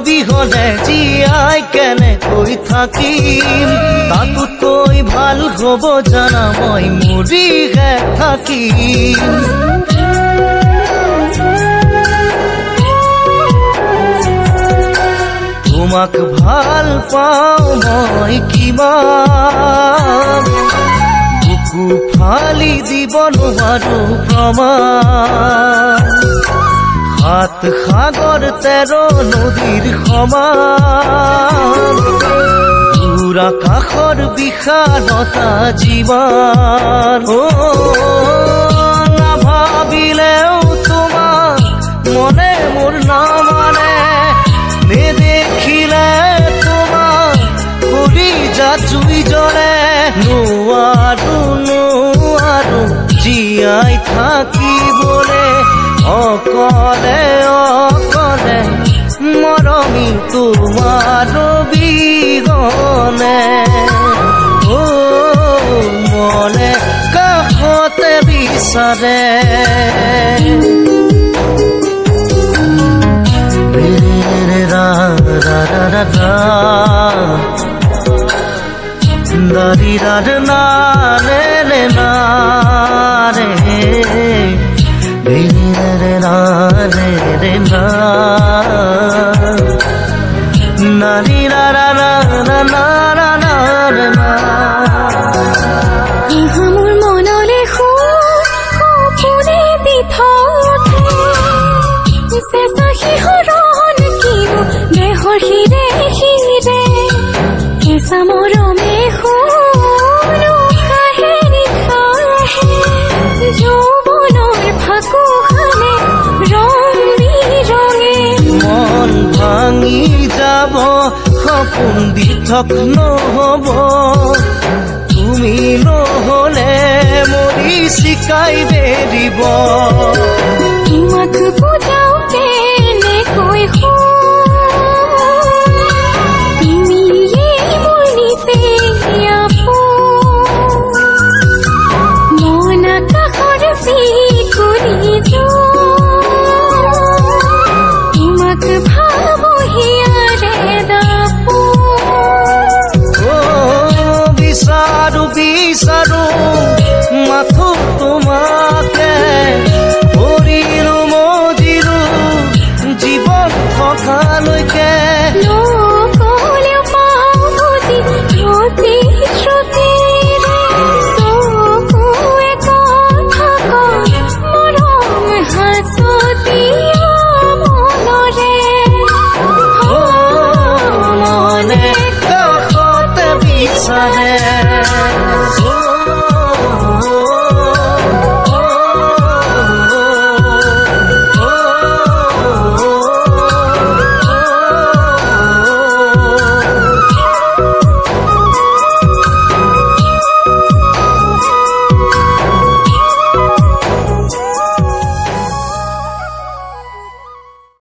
অবিহনে জীয়াই কেনেকৈ থাকিম তাতোতকৈ ভাল হ'ব জানা মই মৰিহে থাকিম তোমাক ভাল পাওঁ মই কিমান বুকু ফালি দিব নোৱাৰো প্ৰমাণ সাত সাগৰ 13 নদীৰ সমান দূৰ আকাশৰ বিশালতা জীৱান নাভাবিলেও তোমাক মনে মোৰ নামানে নেদেখিলে তোমাক কৰি যা জুই জ্বলে নোৱাৰো জীয়াই থাকিবলে অকলে অকলে মৰমি তোমাৰ বিহনে মনে কাষতে বিচাৰে দাৰিৰাৰ নাৰে নাৰে ৰে না নানি ৰা ৰা ৰা ৰা না ৰা না ৰে না মোৰ মনলে সপোনে বিথতে চেঁচা শিহৰণ কিনো দেহৰ শিৰে শিৰে কেঁচা মৰমে শুনো খাহে নিশাহে যৌৱনৰ ফাকু মন ভাঙি যাব সপোন দিঠক নহব তুমি নহলে মৰি চিকাই বেৰিব